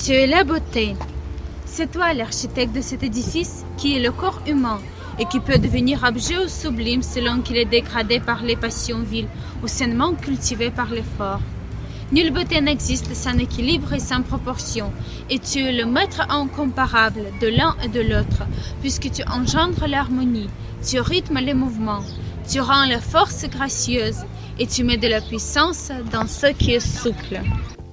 Tu es la beauté. C'est toi l'architecte de cet édifice qui est le corps humain et qui peut devenir objet ou sublime selon qu'il est dégradé par les passions viles ou sainement cultivé par l'effort. Nulle beauté n'existe sans équilibre et sans proportion, et tu es le maître incomparable de l'un et de l'autre, puisque tu engendres l'harmonie, tu rythmes les mouvements, tu rends la force gracieuse, et tu mets de la puissance dans ce qui est souple.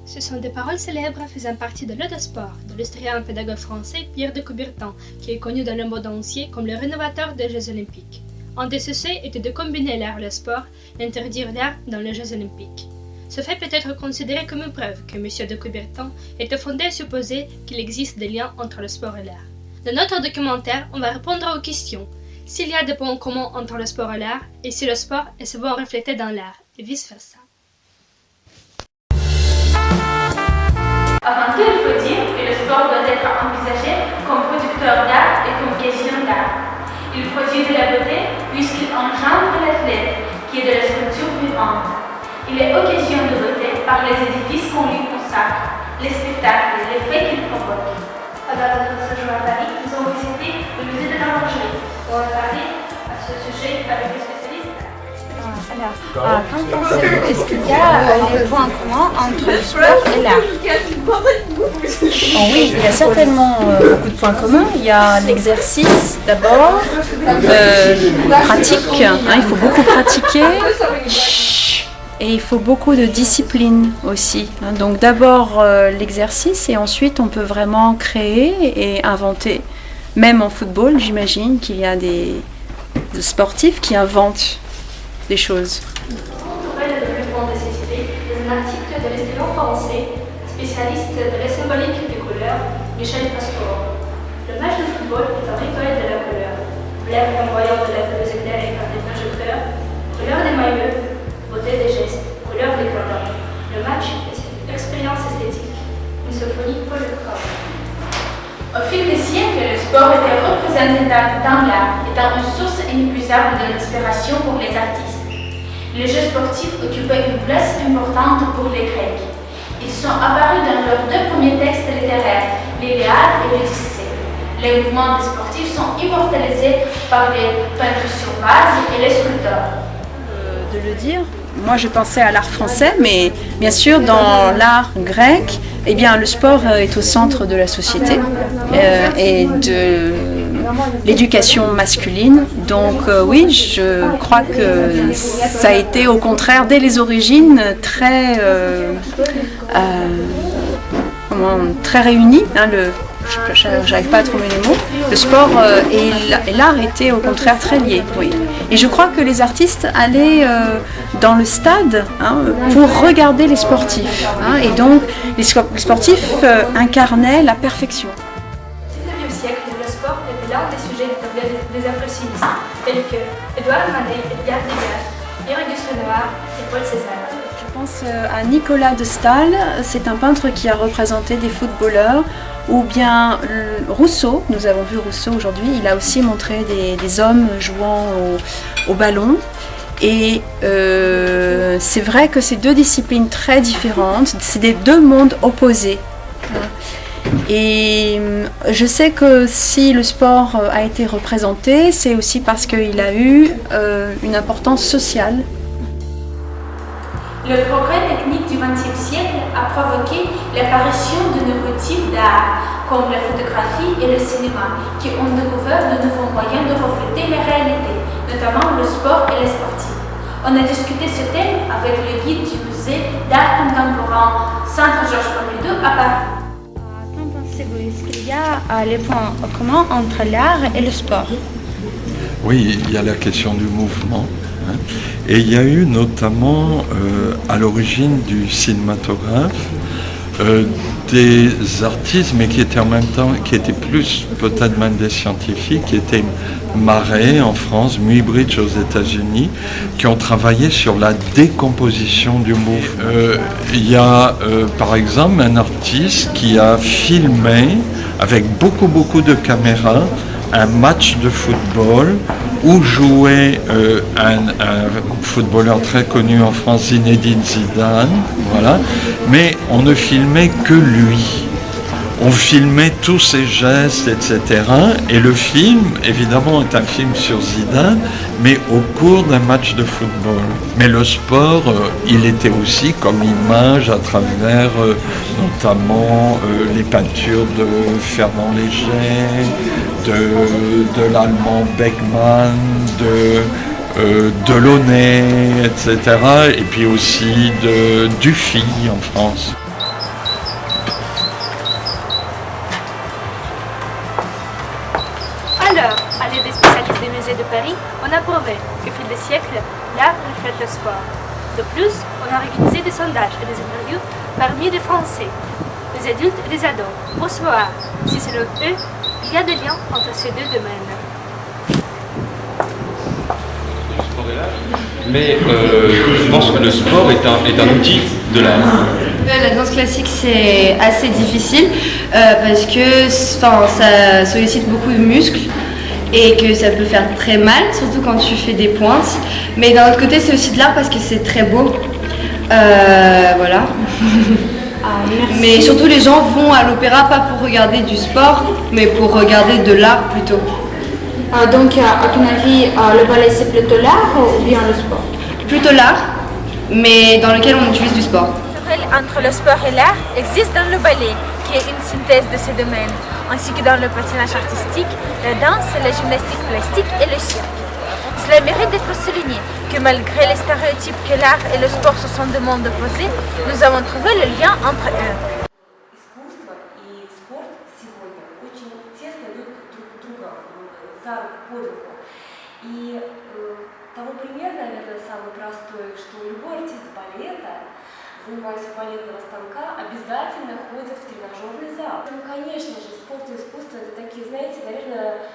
Ce sont des paroles célèbres faisant partie de l'art de sport de l'historien pédagogue français Pierre de Coubertin, qui est connu dans le monde entier comme le rénovateur des Jeux olympiques. Un de ses souhaits était de combiner l'art et le sport, d'interdire l'art dans les Jeux olympiques. Ce fait peut être considéré comme une preuve que M. de Coubertin était fondé à supposer qu'il existe des liens entre le sport et l'art. Dans notre documentaire, on va répondre aux questions. S'il y a des points communs entre le sport et l'art, et si le sport est souvent reflété dans l'art, et vice-versa. Avant tout, il faut dire que le sport doit être envisagé comme producteur d'art et comme question d'art. Il produit de la beauté puisqu'il engendre l'athlète, qui est de la structure vivante. Il est occasion de beauté par les édifices qu'on lui consacre, les spectacles, les faits qu'il provoque. Pendant notre séjour à Paris, nous avons visité le musée de l'Orangerie. On va parler à ce sujet avec les spécialistes. Qu'en pensez-vous? Est-ce qu'il y a des points communs entre le sport et l'art? Oui, il y a certainement beaucoup de points communs. Il y a l'exercice d'abord, pratique, il faut beaucoup pratiquer. Et il faut beaucoup de discipline aussi. Donc d'abord l'exercice et ensuite on peut vraiment créer et inventer. Même en football, j'imagine qu'il y a des sportifs qui inventent des choses. Pour le développement de cette idée, dans un article de l'historien français, spécialiste de la symbolique des couleurs, Michel Pastore. Le match de football est un rituel de la couleur. L'air flamboyant de la pelouse éclairée par des projecteurs, couleur des maillots, beauté des gestes, couleur des cordons. Le match est une expérience esthétique, une symphonie pour le corps. Au fil des siècles, le sport était représenté dans l'art, étant une source inépuisable de l'inspiration pour les artistes. Les jeux sportifs occupaient une place importante pour les Grecs. Ils sont apparus dans leurs deux premiers textes littéraires, l'Iliade et l'Odyssée. Les mouvements des sportifs sont immortalisés par les peintres sur vase et les sculpteurs. De le dire. Moi, je pensais à l'art français, mais bien sûr, dans l'art grec, eh bien, le sport est au centre de la société et de l'éducation masculine. Donc oui, je crois que ça a été au contraire, dès les origines, très réuni. J'arrive pas à trouver les mots. Le sport et l'art étaient au contraire très liés. Oui. Et je crois que les artistes allaient dans le stade pour regarder les sportifs. Et donc les sportifs incarnaient la perfection. Au XIXe siècle, le sport était l'un des sujets des impressionnistes, tels que Édouard Manet, Edgar Degas, Pierre-Auguste Renoir et Paul Cézanne. Je pense à Nicolas de Staël, c'est un peintre qui a représenté des footballeurs, ou bien Rousseau, nous avons vu Rousseau aujourd'hui, il a aussi montré des hommes jouant au ballon. Et c'est vrai que c'est deux disciplines très différentes, c'est des deux mondes opposés. Et je sais que si le sport a été représenté, c'est aussi parce qu'il a eu une importance sociale. Le progrès technique du XXe siècle a provoqué l'apparition de nouveaux types d'art, comme la photographie et le cinéma, qui ont découvert de nouveaux moyens de refléter la réalité, notamment le sport et les sportifs. On a discuté ce thème avec le guide du musée d'art contemporain Centre Georges Pompidou à Paris. Qu'en pensez-vous? Est-ce qu'il y a les points communs entre l'art et le sport? Oui, il y a la question du mouvement. Et il y a eu notamment à l'origine du cinématographe des artistes, mais qui étaient en même temps, qui étaient plus peut-être même des scientifiques, qui étaient Marais en France, Muybridge aux États-Unis, qui ont travaillé sur la décomposition du mouvement. Il y a par exemple un artiste qui a filmé avec beaucoup de caméras un match de football où jouait un footballeur très connu en France, Zinedine Zidane, voilà. Mais on ne filmait que lui. on filmait tous ses gestes, etc. Et le film, évidemment, est un film sur Zidane, mais au cours d'un match de football. Mais le sport, il était aussi comme image à travers notamment les peintures de Fernand Léger, de l'allemand Beckmann, de Delaunay, etc. Et puis aussi de Dufy en France. Alors, à l'aide des spécialistes des musées de Paris, on a prouvé qu'au fil des siècles, l'art reflète le sport. De plus, on a organisé des sondages et des interviews parmi les Français, des adultes et des ados, pour savoir si selon eux, il y a des liens entre ces deux domaines. Mais je pense que le sport est un outil de l'art. La danse classique c'est assez difficile parce que ça sollicite beaucoup de muscles et que ça peut faire très mal, surtout quand tu fais des pointes. Mais d'un autre côté c'est aussi de l'art parce que c'est très beau. Voilà. Mais surtout les gens vont à l'opéra pas pour regarder du sport mais pour regarder de l'art plutôt. Donc, à ton avis, le ballet c'est plutôt l'art ou bien le sport? Plutôt l'art, mais dans lequel on utilise du sport. Entre le sport et l'art existe dans le ballet, qui est une synthèse de ces domaines, ainsi que dans le patinage artistique, la danse, la gymnastique plastique et le cirque. Cela mérite d'être souligné que malgré les stéréotypes que l'art et le sport se sont de mondes opposés, nous avons trouvé le lien entre eux. Искусство и спорт сегодня очень тесно идут друг к другу, за руку, под руку. И тому пример, наверное, самый простой, что любой артист балета, занимаясь у балетного станка, обязательно ходит в тренажерный зал. Ну, конечно же, спорт и искусство это такие, знаете, наверное,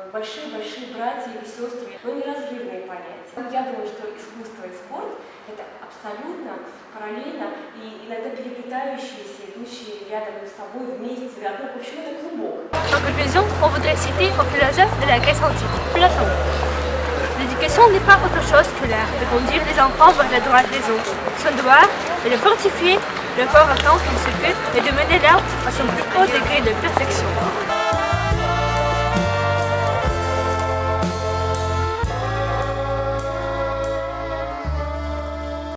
большие-большие братья или сестры, но неразрывные понятия. Я думаю, что искусство и спорт это абсолютно параллельно и иногда переплетающиеся, идущие рядом с собой вместе, одно, в общем, это клубок. En conclusion, on voudrait citer un philosophe de la Grèce antique, Platon. L'éducation n'est pas autre chose que l'art de conduire les enfants vers la droite raison. Son devoir est de fortifier le corps autant qu'il se peut et de mener l'art à son plus haut degré de perfection.